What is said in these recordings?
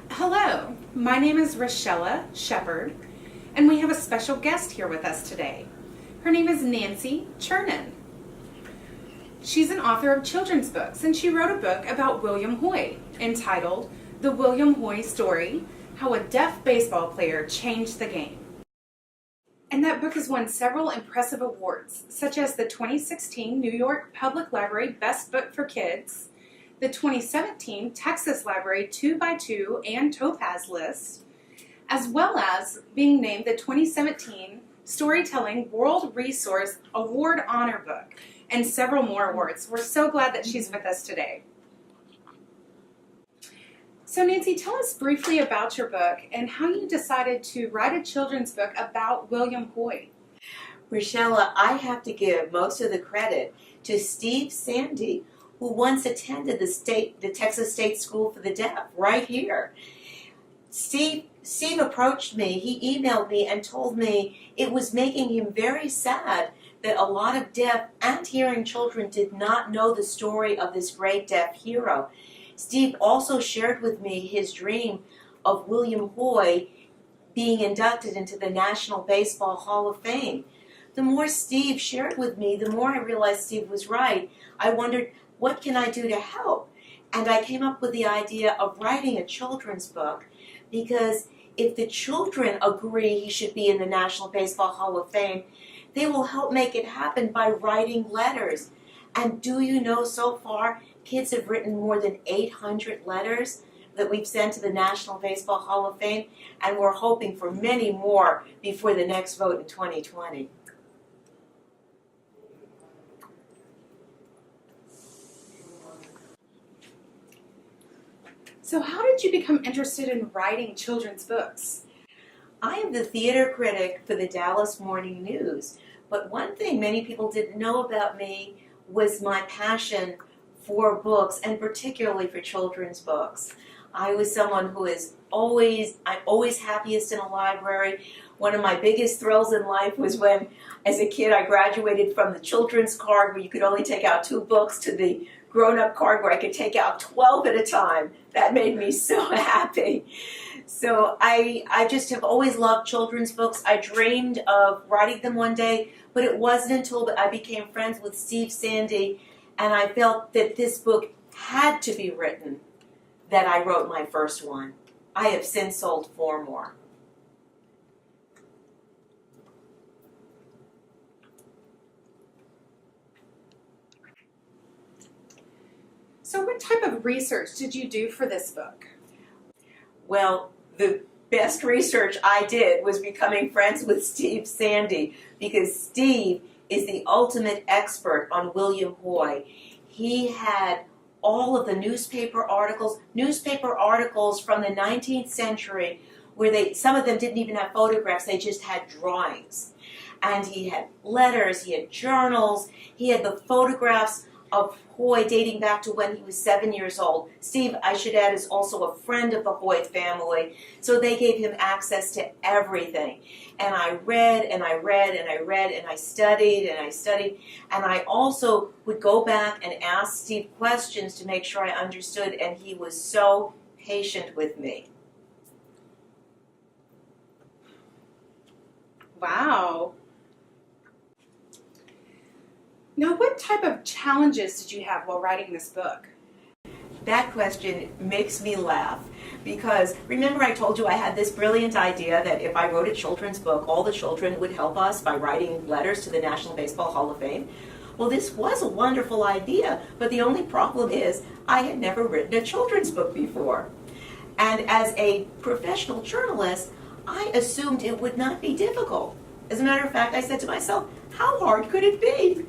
Hello, my name is Rochella Shepard, and we have a special guest here with us today. Her name is Nancy Churnin. She's an author of children's books, and she wrote a book about William Hoy entitled The William Hoy Story: How a Deaf Baseball Player Changed the Game. And that book has won several impressive awards, such as the 2016 New York Public Library Best Book for Kids, the 2017 Texas Library 2x2 and Topaz list, as well as being named the 2017 Storytelling World Resource Award Honor Book, and several more awards. We're so glad that she's with us today. So Nancy, tell us briefly about your book and how you decided to write a children's book about William Hoy. Rochella, I have to give most of the credit to Steve Sandy, who once attended the Texas State School for the Deaf right here. Steve approached me, he emailed me and told me it was making him very sad that a lot of deaf and hearing children did not know the story of this great deaf hero. Steve also shared with me his dream of William Hoy being inducted into the National Baseball Hall of Fame. The more Steve shared with me, the more I realized Steve was right. I wondered, what can I do to help? And I came up with the idea of writing a children's book, because if the children agree he should be in the National Baseball Hall of Fame, they will help make it happen by writing letters. And do you know, so far, kids have written more than 800 letters that we've sent to the National Baseball Hall of Fame, and we're hoping for many more before the next vote in 2020. So how did you become interested in writing children's books? I am the theater critic for the Dallas Morning News, but one thing many people didn't know about me was my passion for books, and particularly for children's books. I was someone who I'm always happiest in a library. One of my biggest thrills in life was when, as a kid, I graduated from the children's card where you could only take out 2 books to the grown-up card where I could take out 12 at a time. That made me so happy. So I just have always loved children's books. I dreamed of writing them one day, but it wasn't until I became friends with Steve Sandy and I felt that this book had to be written that I wrote my first one. I have since sold 4 more. So what type of research did you do for this book? Well, the best research I did was becoming friends with Steve Sandy, because Steve is the ultimate expert on William Hoy. He had all of the newspaper articles from the 19th century, where some of them didn't even have photographs, they just had drawings. And he had letters, he had journals, he had the photographs of Hoy dating back to when he was 7 years old. Steve, I should add, is also a friend of the Hoy family, so they gave him access to everything. And I read and I read and I read and I studied and I studied, and I also would go back and ask Steve questions to make sure I understood, and he was so patient with me. Wow. Now, what type of challenges did you have while writing this book? That question makes me laugh, because remember I told you I had this brilliant idea that if I wrote a children's book, all the children would help us by writing letters to the National Baseball Hall of Fame? Well, this was a wonderful idea, but the only problem is I had never written a children's book before. And as a professional journalist, I assumed it would not be difficult. As a matter of fact, I said to myself, how hard could it be?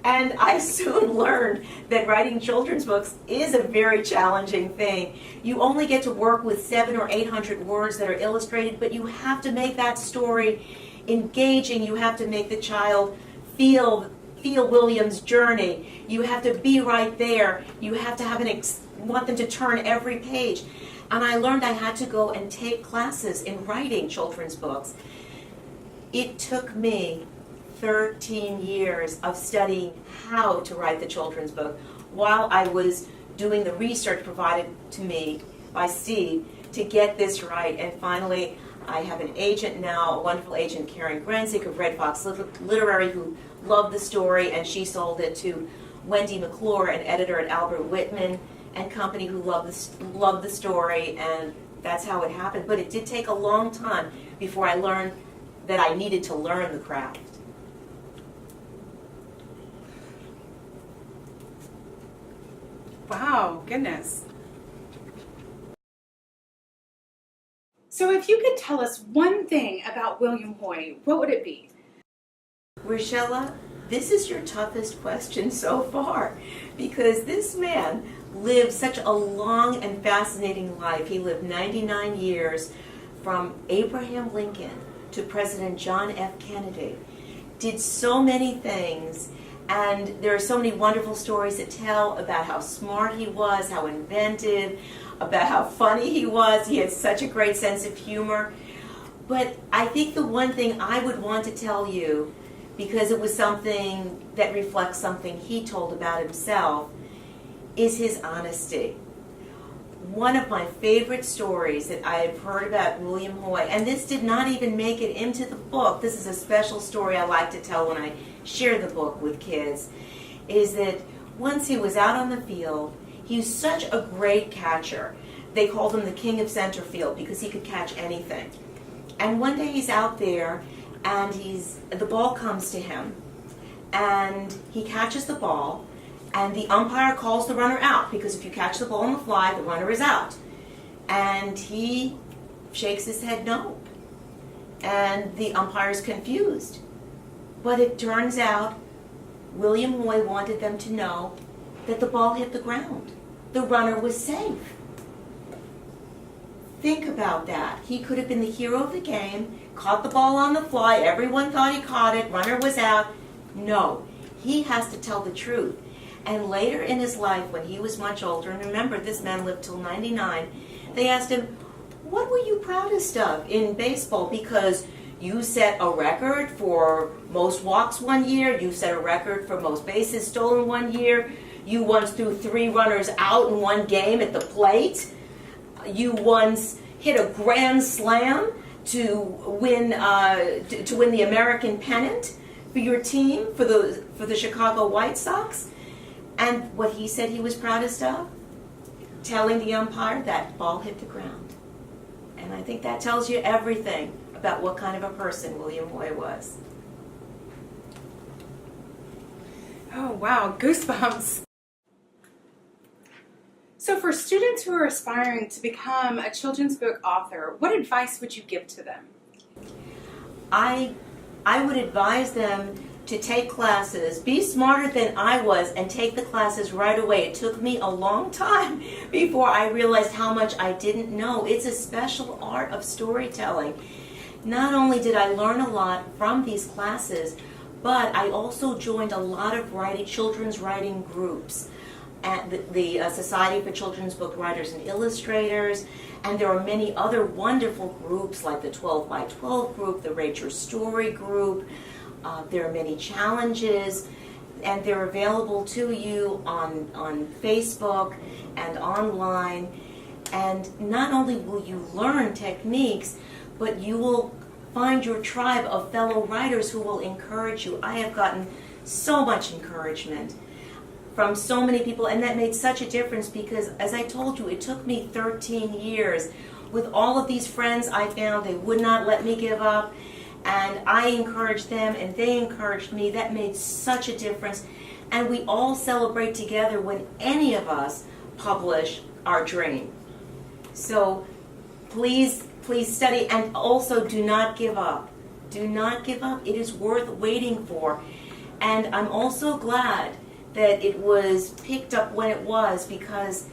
And I soon learned that writing children's books is a very challenging thing. You only get to work with 700 or 800 words that are illustrated, but you have to make that story engaging. You have to make the child feel William's journey. You have to be right there. You have to have want them to turn every page. And I learned I had to go and take classes in writing children's books. It took me 13 years of studying how to write the children's book while I was doing the research provided to me by Steve to get this right. And finally, I have an agent now, a wonderful agent, Karen Grenzick of Red Fox Literary, who loved the story, and she sold it to Wendy McClure, an editor at Albert Whitman and Company, who loved the story, and that's how it happened. But it did take a long time before I learned that I needed to learn the craft. Wow, goodness. So if you could tell us one thing about William Hoy, what would it be? Rochella, this is your toughest question so far, because this man lived such a long and fascinating life. He lived 99 years, from Abraham Lincoln to President John F. Kennedy. Did so many things, and there are so many wonderful stories to tell about how smart he was, how inventive, about how funny he was. He had such a great sense of humor. But I think the one thing I would want to tell you, because it was something that reflects something he told about himself, is his honesty. One of my favorite stories that I have heard about William Hoy, and this did not even make it into the book, this is a special story I like to tell when I share the book with kids, is that once he was out on the field, he was such a great catcher. They called him the king of center field because he could catch anything. And one day he's out there, and the ball comes to him, and he catches the ball, and the umpire calls the runner out, because if you catch the ball on the fly, the runner is out. And he shakes his head no. And the umpire is confused. But it turns out William Hoy wanted them to know that the ball hit the ground. The runner was safe. Think about that. He could have been the hero of the game, caught the ball on the fly, everyone thought he caught it, runner was out. No, he has to tell the truth. And later in his life, when he was much older, and remember, this man lived till 99, they asked him, what were you proudest of in baseball? Because you set a record for most walks one year, you set a record for most bases stolen one year, you once threw 3 runners out in one game at the plate, you once hit a grand slam to win the American pennant for your team, for the Chicago White Sox. And what he said he was proudest of? Telling the umpire that ball hit the ground. And I think that tells you everything about what kind of a person William Hoy was. Oh, wow, goosebumps. So for students who are aspiring to become a children's book author, what advice would you give to them? I would advise them to take classes, be smarter than I was, and take the classes right away. It took me a long time before I realized how much I didn't know. It's a special art of storytelling. Not only did I learn a lot from these classes, but I also joined a lot of children's writing groups at the Society for Children's Book Writers and Illustrators, and there are many other wonderful groups like the 12 by 12 group, the Rate Your Story group. There are many challenges, and they're available to you on Facebook and online. And not only will you learn techniques, but you will find your tribe of fellow writers who will encourage you. I have gotten so much encouragement from so many people, and that made such a difference because, as I told you, it took me 13 years. With all of these friends I found, they would not let me give up. And I encouraged them, and they encouraged me. That made such a difference. And we all celebrate together when any of us publish our dream. So please study, and also do not give up. Do not give up. It is worth waiting for. And I'm also glad that it was picked up when it was, because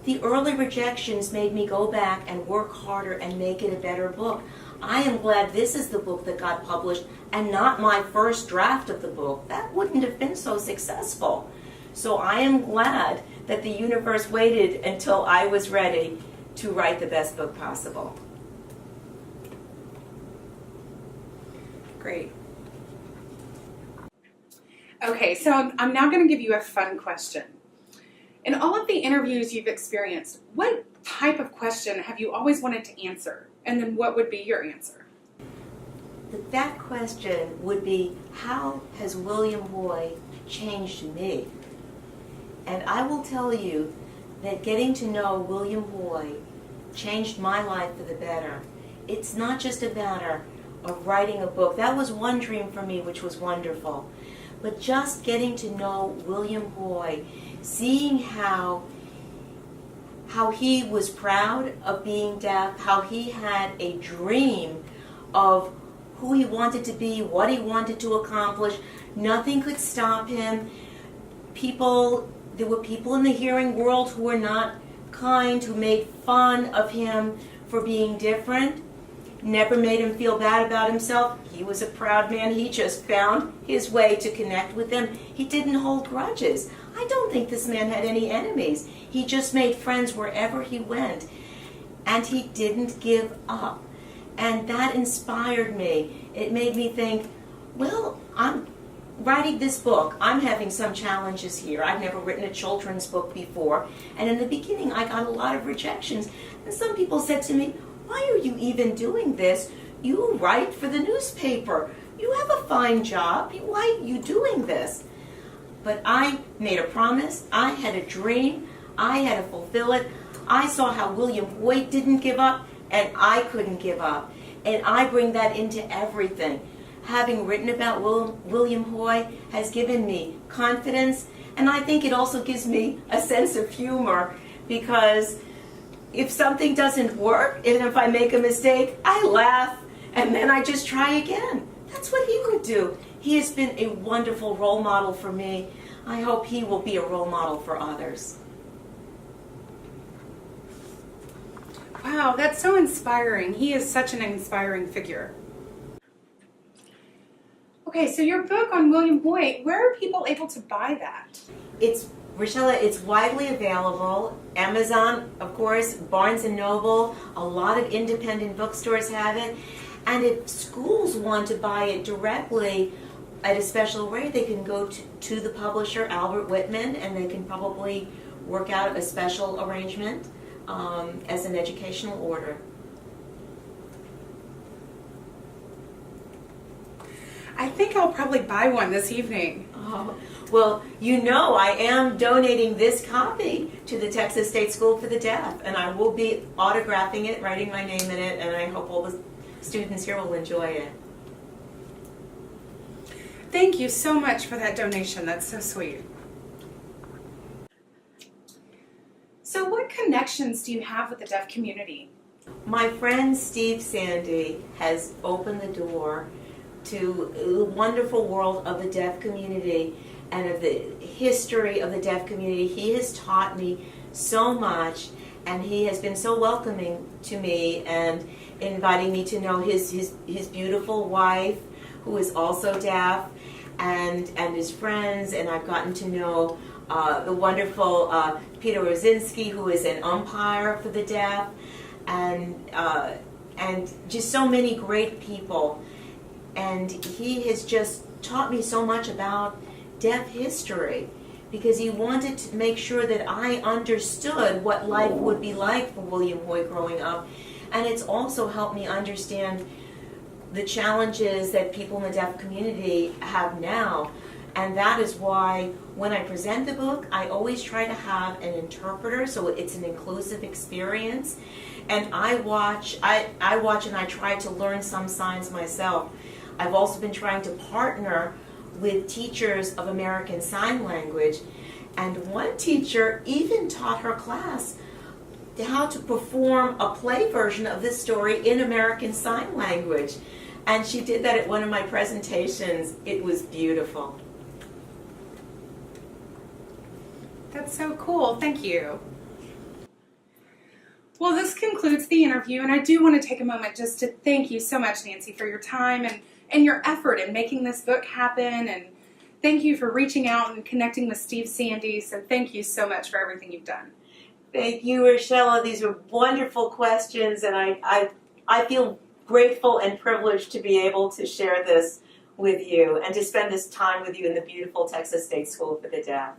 the early rejections made me go back and work harder and make it a better book. I am glad this is the book that got published and not my first draft of the book. That wouldn't have been so successful. So I am glad that the universe waited until I was ready to write the best book possible. Great. Okay, so I'm now going to give you a fun question. In all of the interviews you've experienced, what type of question have you always wanted to answer? And then what would be your answer? That question would be, how has William Hoy changed me? And I will tell you that getting to know William Hoy changed my life for the better. It's not just a matter of writing a book. That was one dream for me, which was wonderful. But just getting to know William Hoy, seeing how he was proud of being deaf, how he had a dream of who he wanted to be, what he wanted to accomplish. Nothing could stop him. There were people in the hearing world who were not kind, who made fun of him for being different. Never made him feel bad about himself. He was a proud man. He just found his way to connect with them. He didn't hold grudges. I don't think this man had any enemies. He just made friends wherever he went. And he didn't give up. And that inspired me. It made me think, well, I'm writing this book. I'm having some challenges here. I've never written a children's book before. And in the beginning, I got a lot of rejections. And some people said to me, why are you even doing this? You write for the newspaper. You have a fine job. Why are you doing this? But I made a promise. I had a dream. I had to fulfill it. I saw how William Hoy didn't give up, and I couldn't give up. And I bring that into everything. Having written about William Hoy has given me confidence, and I think it also gives me a sense of humor, because if something doesn't work, and if I make a mistake, I laugh, and then I just try again. That's what he would do. He has been a wonderful role model for me. I hope he will be a role model for others. Wow, that's so inspiring. He is such an inspiring figure. Okay, so your book on William Hoy, where are people able to buy that? Rochella, it's widely available. Amazon, of course, Barnes & Noble, a lot of independent bookstores have it. And if schools want to buy it directly at a special rate, they can go to the publisher, Albert Whitman, and they can probably work out a special arrangement as an educational order. I think I'll probably buy one this evening. Oh, well, you know I am donating this copy to the Texas State School for the Deaf, and I will be autographing it, writing my name in it, and I hope all the students here will enjoy it. Thank you so much for that donation. That's so sweet. So what connections do you have with the deaf community? My friend Steve Sandy has opened the door to the wonderful world of the deaf community and of the history of the deaf community. He has taught me so much, and he has been so welcoming to me and inviting me to know his beautiful wife, who is also deaf, and his friends, and I've gotten to know the wonderful Peter Rosinski, who is an umpire for the deaf, and just so many great people. And he has just taught me so much about deaf history, because he wanted to make sure that I understood what life would be like for William Hoy growing up. And it's also helped me understand the challenges that people in the deaf community have now. And that is why when I present the book, I always try to have an interpreter, so it's an inclusive experience. And I watch and I try to learn some signs myself. I've also been trying to partner with teachers of American Sign Language, and one teacher even taught her class how to perform a play version of this story in American Sign Language. And she did that at one of my presentations. It was beautiful. That's so cool. Thank you. Well, this concludes the interview, and I do want to take a moment just to thank you so much, Nancy, for your time and your effort in making this book happen, and thank you for reaching out and connecting with Steve Sandy. So thank you so much for everything you've done. Thank you, Rochella. These are wonderful questions, and I feel grateful and privileged to be able to share this with you and to spend this time with you in the beautiful Texas State School for the Deaf.